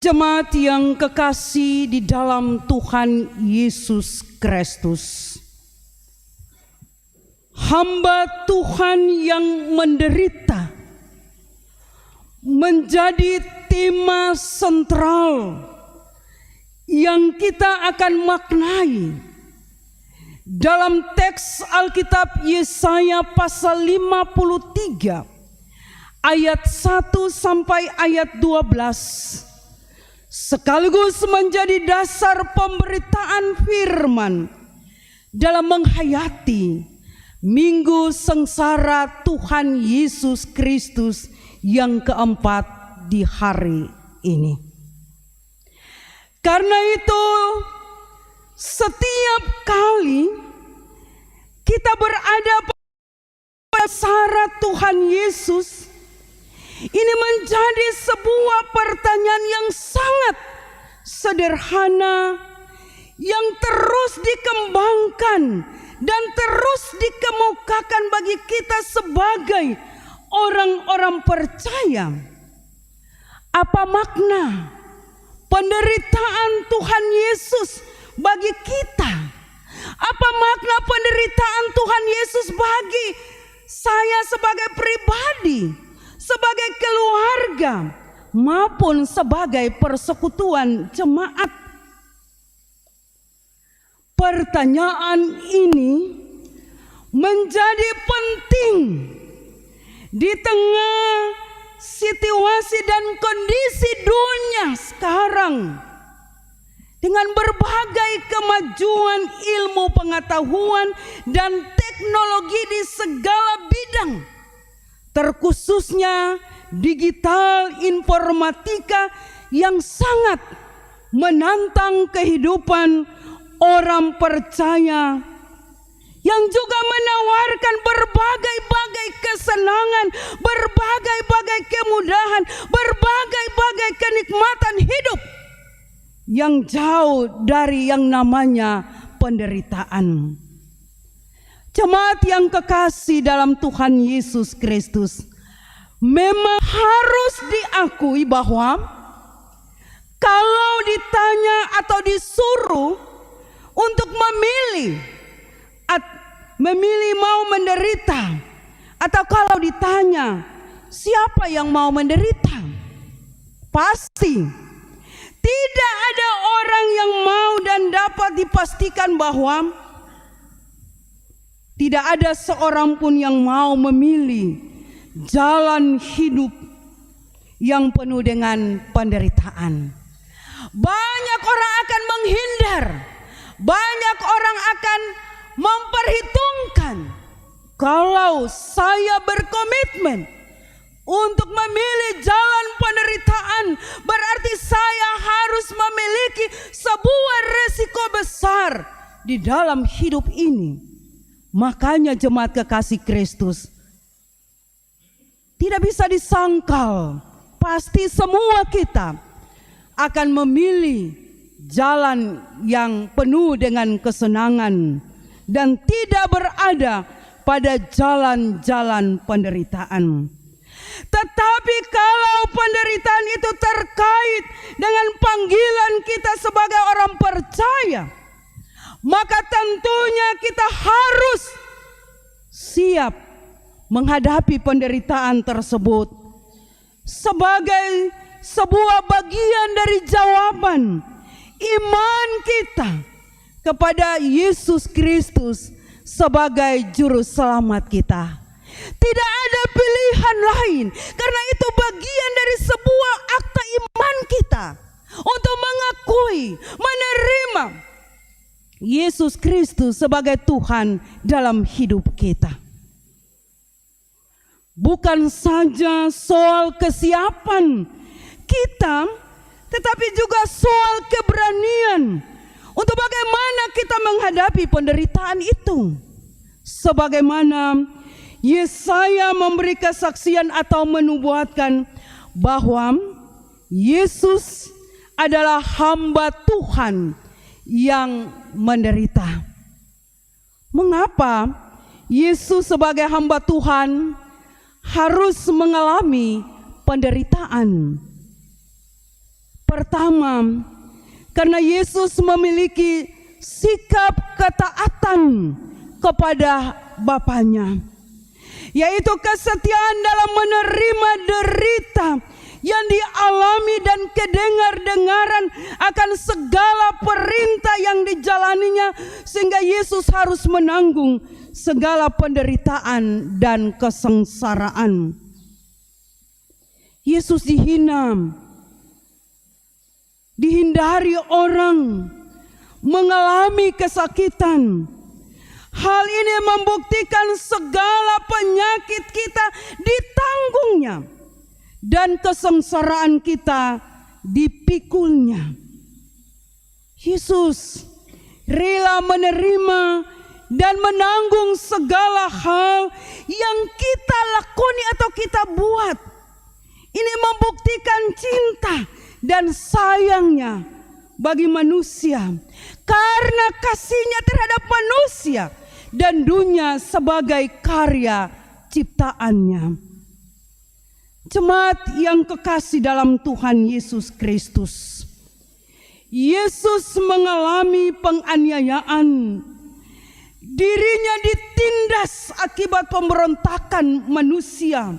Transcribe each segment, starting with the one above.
Jemaat yang kekasih di dalam Tuhan Yesus Kristus, hamba Tuhan yang menderita menjadi tema sentral yang kita akan maknai dalam teks Alkitab Yesaya pasal 53 ayat 1 sampai ayat 12, sekaligus menjadi dasar pemberitaan firman dalam menghayati minggu sengsara Tuhan Yesus Kristus yang keempat di hari ini. Karena itu, setiap kali kita berada pada sengsara Tuhan Yesus, ini menjadi sebuah pertanyaan yang sangat sederhana, yang terus dikembangkan dan terus dikemukakan bagi kita sebagai orang-orang percaya. Apa makna penderitaan Tuhan Yesus bagi kita? Apa makna penderitaan Tuhan Yesus bagi saya sebagai pribadi, sebagai keluarga, maupun sebagai persekutuan jemaat? Pertanyaan ini menjadi penting di tengah situasi dan kondisi dunia sekarang, dengan berbagai kemajuan ilmu pengetahuan dan teknologi di segala bidang, terkhususnya digital informatika yang sangat menantang kehidupan orang percaya, yang juga menawarkan berbagai-bagai kesenangan, berbagai-bagai kemudahan, berbagai-bagai kenikmatan hidup yang jauh dari yang namanya penderitaan. Jemaat yang kekasih dalam Tuhan Yesus Kristus, memang harus diakui bahwa kalau ditanya atau disuruh untuk memilih mau menderita, atau kalau ditanya siapa yang mau menderita, pasti tidak ada orang yang mau, dan dapat dipastikan bahwa tidak ada seorang pun yang mau memilih jalan hidup yang penuh dengan penderitaan. Banyak orang akan menghindar, banyak orang akan memperhitungkan, kalau saya berkomitmen untuk memilih jalan penderitaan, berarti saya harus memiliki sebuah resiko besar di dalam hidup ini. Makanya jemaat kekasih Kristus, tidak bisa disangkal, pasti semua kita akan memilih jalan yang penuh dengan kesenangan dan tidak berada pada jalan-jalan penderitaan. Tetapi kalau penderitaan itu terkait dengan panggilan kita sebagai orang percaya, maka tentunya kita harus siap menghadapi penderitaan tersebut sebagai sebuah bagian dari jawaban iman kita kepada Yesus Kristus sebagai juru selamat kita. Tidak ada pilihan lain, karena itu bagian dari sebuah akta iman kita untuk mengakui, menerima Yesus Kristus sebagai Tuhan dalam hidup kita. Bukan saja soal kesiapan kita, tetapi juga soal keberanian untuk bagaimana kita menghadapi penderitaan itu. Sebagaimana Yesaya memberi kesaksian atau menubuatkan bahwa Yesus adalah hamba Tuhan yang menderita. Mengapa Yesus sebagai hamba Tuhan harus mengalami penderitaan? Pertama, karena Yesus memiliki sikap ketaatan kepada Bapaknya, yaitu kesetiaan dalam menerima derita yang dialami dan kedengar-dengaran akan segala perintah yang dijalaninya, sehingga Yesus harus menanggung segala penderitaan dan kesengsaraan. Yesus dihina, dihindari orang, mengalami kesakitan. Hal ini membuktikan segala penyakit kita ditanggungnya dan kesengsaraan kita dipikulnya. Yesus rela menerima dan menanggung segala hal yang kita lakoni atau kita buat. Ini membuktikan cinta dan sayangnya bagi manusia, karena kasihnya terhadap manusia dan dunia sebagai karya ciptaannya. Jemaat yang kekasih dalam Tuhan Yesus Kristus, Yesus mengalami penganiayaan. Dirinya ditindas akibat pemberontakan manusia.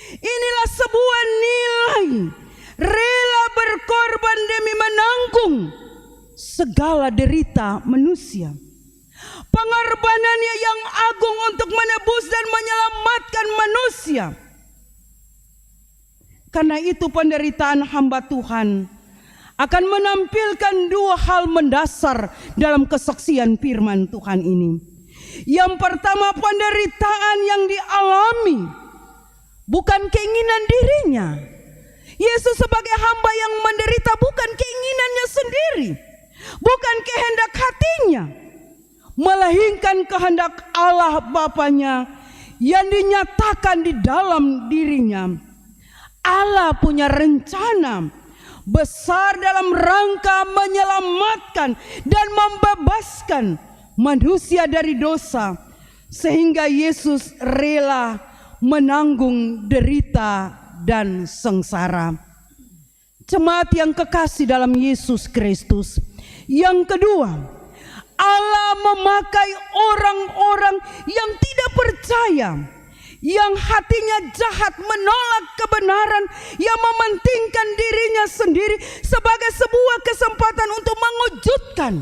Inilah sebuah nilai rela berkorban demi menanggung segala derita manusia. Pengorbanannya yang agung untuk menebus dan menyelamatkan manusia. Karena itu penderitaan hamba Tuhan akan menampilkan dua hal mendasar dalam kesaksian firman Tuhan ini. Yang pertama, penderitaan yang dialami bukan keinginan dirinya. Yesus sebagai hamba yang menderita bukan keinginannya sendiri, bukan kehendak hatinya, melainkan kehendak Allah Bapanya yang dinyatakan di dalam dirinya. Allah punya rencana besar dalam rangka menyelamatkan dan membebaskan manusia dari dosa, sehingga Yesus rela menanggung derita dan sengsara. Jemaat yang kekasih dalam Yesus Kristus, yang kedua, Allah memakai orang-orang yang tidak percaya, yang hatinya jahat, menolak kebenaran, yang mementingkan dirinya sendiri sebagai sebuah kesempatan untuk mewujudkan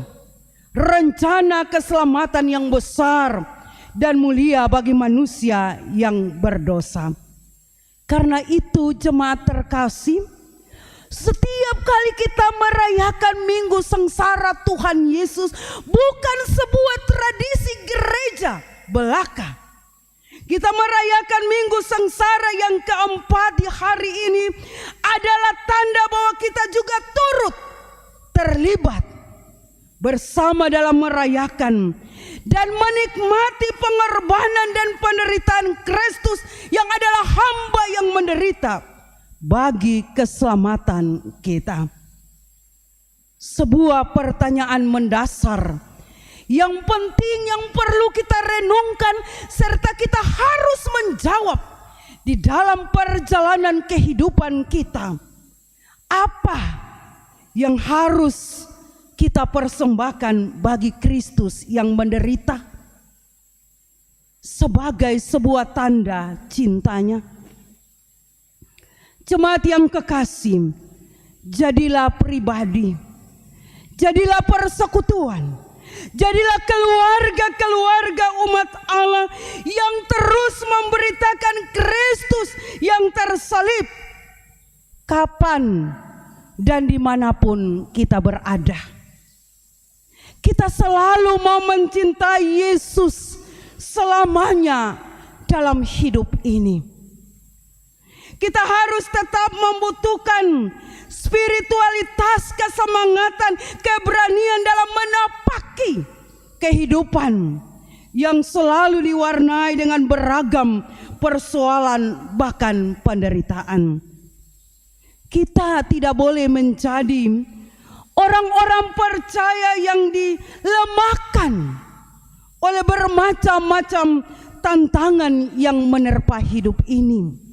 rencana keselamatan yang besar dan mulia bagi manusia yang berdosa. Karena itu jemaat terkasih, setiap kali kita merayakan Minggu Sengsara Tuhan Yesus bukan sebuah tradisi gereja belaka. Kita merayakan Minggu Sengsara yang keempat di hari ini adalah tanda bahwa kita juga turut terlibat bersama dalam merayakan dan menikmati pengorbanan dan penderitaan Kristus yang adalah hamba yang menderita bagi keselamatan kita. Sebuah pertanyaan mendasar yang penting yang perlu kita renungkan serta kita harus menjawab di dalam perjalanan kehidupan kita. Apa yang harus kita persembahkan bagi Kristus yang menderita sebagai sebuah tanda cintanya? Jemaat yang kekasih, jadilah pribadi, jadilah persekutuan, jadilah keluarga-keluarga umat Allah yang terus memberitakan Kristus yang tersalib kapan dan dimanapun kita berada. Kita selalu mau mencintai Yesus selamanya dalam hidup ini. Kita harus tetap membutuhkan spiritualitas, kesemangatan, keberanian dalam menapaki kehidupan yang selalu diwarnai dengan beragam persoalan bahkan penderitaan. Kita tidak boleh menjadi orang-orang percaya yang dilemahkan oleh bermacam-macam tantangan yang menerpa hidup ini.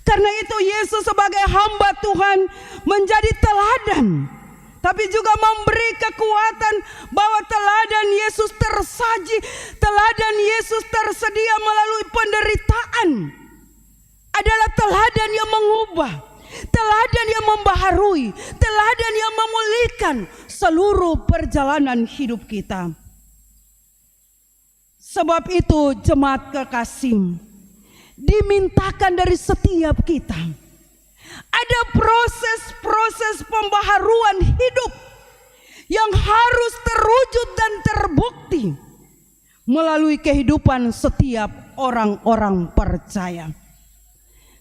Karena itu Yesus sebagai hamba Tuhan menjadi teladan, tapi juga memberi kekuatan bahwa teladan Yesus tersaji, teladan Yesus tersedia melalui penderitaan adalah teladan yang mengubah, teladan yang membaharui, teladan yang memulihkan seluruh perjalanan hidup kita. Sebab itu jemaat kekasih, dimintakan dari setiap kita ada proses-proses pembaharuan hidup yang harus terwujud dan terbukti melalui kehidupan setiap orang-orang percaya.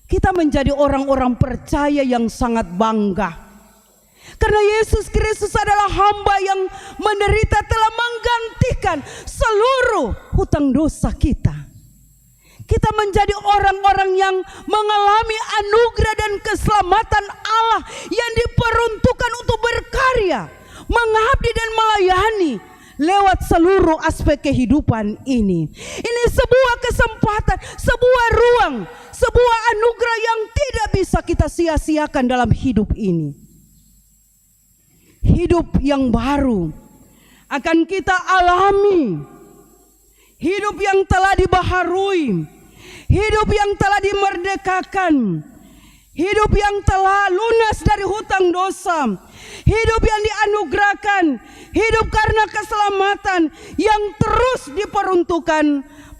Kita menjadi orang-orang percaya yang sangat bangga karena Yesus Kristus adalah hamba yang menderita telah menggantikan seluruh hutang dosa kita. Kita menjadi orang-orang yang mengalami anugerah dan keselamatan Allah yang diperuntukkan untuk berkarya, mengabdi dan melayani lewat seluruh aspek kehidupan ini. Ini sebuah kesempatan, sebuah ruang, sebuah anugerah yang tidak bisa kita sia-siakan dalam hidup ini. Hidup yang baru akan kita alami, hidup yang telah dibaharui, hidup yang telah dimerdekakan, hidup yang telah lunas dari hutang dosa, hidup yang dianugerahkan, hidup karena keselamatan yang terus diperuntukkan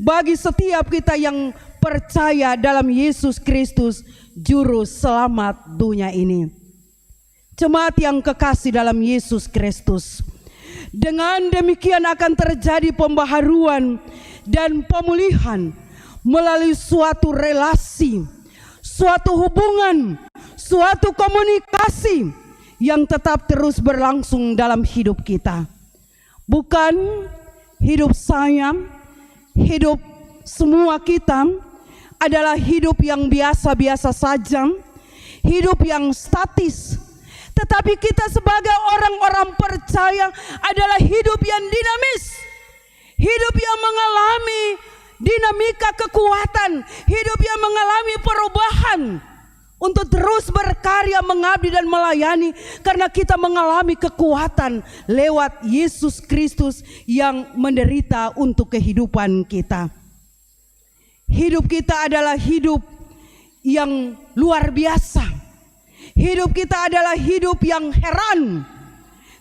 bagi setiap kita yang percaya dalam Yesus Kristus, Juru Selamat dunia ini. Jemaat yang kekasih dalam Yesus Kristus, dengan demikian akan terjadi pembaharuan dan pemulihan melalui suatu relasi, suatu hubungan, suatu komunikasi yang tetap terus berlangsung dalam hidup kita. Bukan hidup saya, hidup semua kita adalah hidup yang biasa-biasa saja, hidup yang statis. Tetapi kita sebagai orang-orang percaya adalah hidup yang dinamis, hidup yang mengalami dinamika kekuatan, hidup yang mengalami perubahan untuk terus berkarya, mengabdi dan melayani, karena kita mengalami kekuatan lewat Yesus Kristus yang menderita untuk kehidupan kita. Hidup kita adalah hidup yang luar biasa. Hidup kita adalah hidup yang heran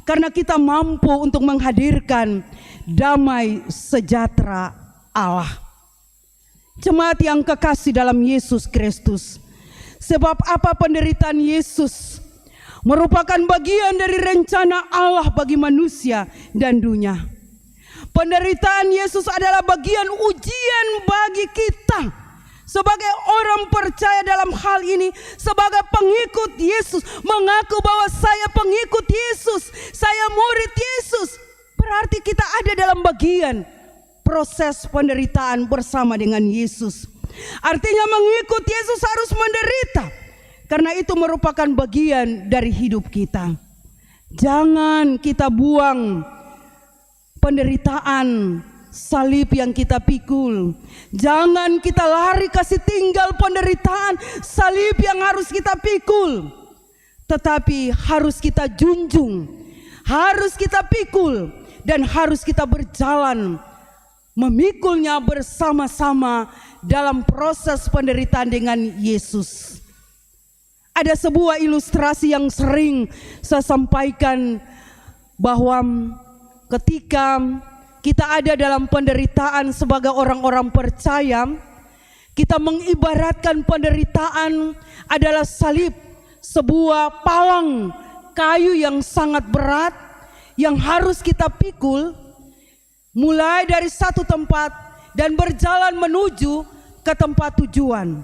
karena kita mampu untuk menghadirkan damai sejahtera Allah. Jemaat yang kekasih dalam Yesus Kristus, sebab apa penderitaan Yesus merupakan bagian dari rencana Allah bagi manusia dan dunia. Penderitaan Yesus adalah bagian ujian bagi kita sebagai orang percaya dalam hal ini, sebagai pengikut Yesus, mengaku bahwa saya pengikut Yesus, saya murid Yesus. Berarti kita ada dalam bagian proses penderitaan bersama dengan Yesus. Artinya mengikut Yesus harus menderita, karena itu merupakan bagian dari hidup kita. Jangan kita buang penderitaan salib yang kita pikul. Jangan kita lari kasih tinggal penderitaan salib yang harus kita pikul, tetapi harus kita junjung, harus kita pikul, dan harus kita berjalan memikulnya bersama-sama dalam proses penderitaan dengan Yesus. Ada sebuah ilustrasi yang sering saya sampaikan, bahwa ketika kita ada dalam penderitaan sebagai orang-orang percaya, kita mengibaratkan penderitaan adalah salib, sebuah palang kayu yang sangat berat yang harus kita pikul mulai dari satu tempat dan berjalan menuju ke tempat tujuan.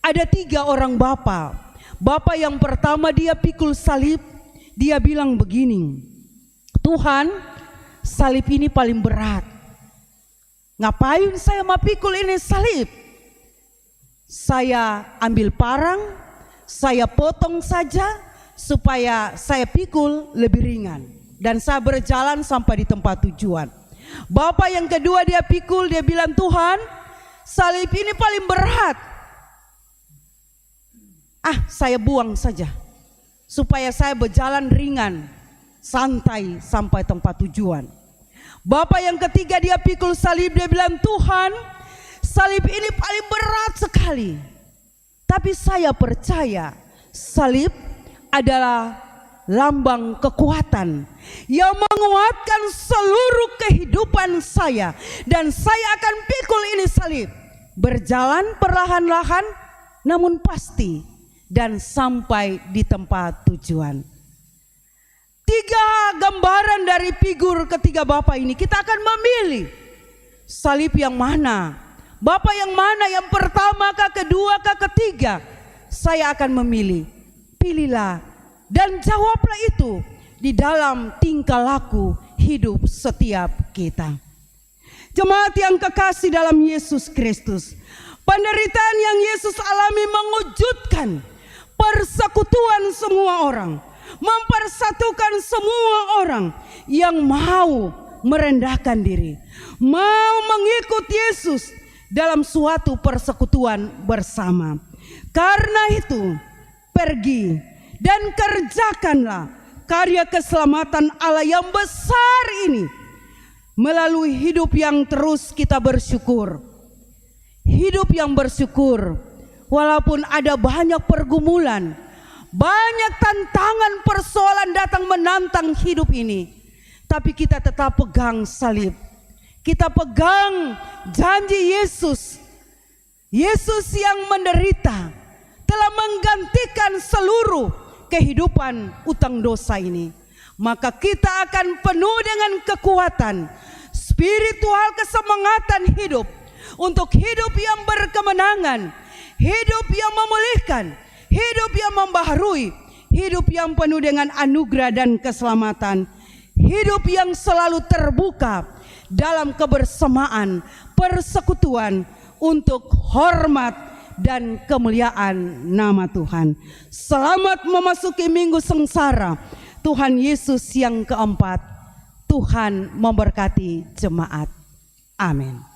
Ada 3 orang bapak. Bapak yang pertama dia pikul salib, dia bilang begini, Tuhan, salib ini paling berat. Ngapain saya mau pikul ini salib? Saya ambil parang, saya potong saja supaya saya pikul lebih ringan, dan saya berjalan sampai di tempat tujuan. Bapak yang kedua dia pikul, dia bilang, Tuhan, salib ini paling berat. Saya buang saja supaya saya berjalan ringan, santai sampai tempat tujuan. Bapak yang ketiga dia pikul salib, dia bilang, Tuhan, salib ini paling berat sekali. Tapi saya percaya salib adalah lambang kekuatan yang menguatkan seluruh kehidupan saya. Dan saya akan pikul ini salib, berjalan perlahan-lahan namun pasti, dan sampai di tempat tujuan. 3 gambaran dari figur ketiga Bapak ini, kita akan memilih salib yang mana, Bapak yang mana, yang pertama kah, kedua kah, ketiga. Saya akan memilih. Pilihlah dan jawablah itu di dalam tingkah laku hidup setiap kita. Jemaat yang kekasih dalam Yesus Kristus, penderitaan yang Yesus alami mewujudkan persekutuan semua orang, mempersatukan semua orang yang mau merendahkan diri, mau mengikut Yesus dalam suatu persekutuan bersama. Karena itu, pergi dan kerjakanlah karya keselamatan Allah yang besar ini melalui hidup yang terus kita bersyukur. Hidup yang bersyukur walaupun ada banyak pergumulan, banyak tantangan, persoalan datang menantang hidup ini, tapi kita tetap pegang salib. Kita pegang janji Yesus. Yesus yang menderita telah menggantikan seluruh kehidupan utang dosa ini. Maka kita akan penuh dengan kekuatan spiritual, kesemangatan hidup untuk hidup yang berkemenangan, hidup yang memulihkan, hidup yang membaharui, hidup yang penuh dengan anugerah dan keselamatan, hidup yang selalu terbuka dalam kebersamaan, persekutuan untuk hormat dan kemuliaan nama Tuhan. Selamat memasuki minggu sengsara Tuhan Yesus yang keempat. Tuhan memberkati jemaat. Amin.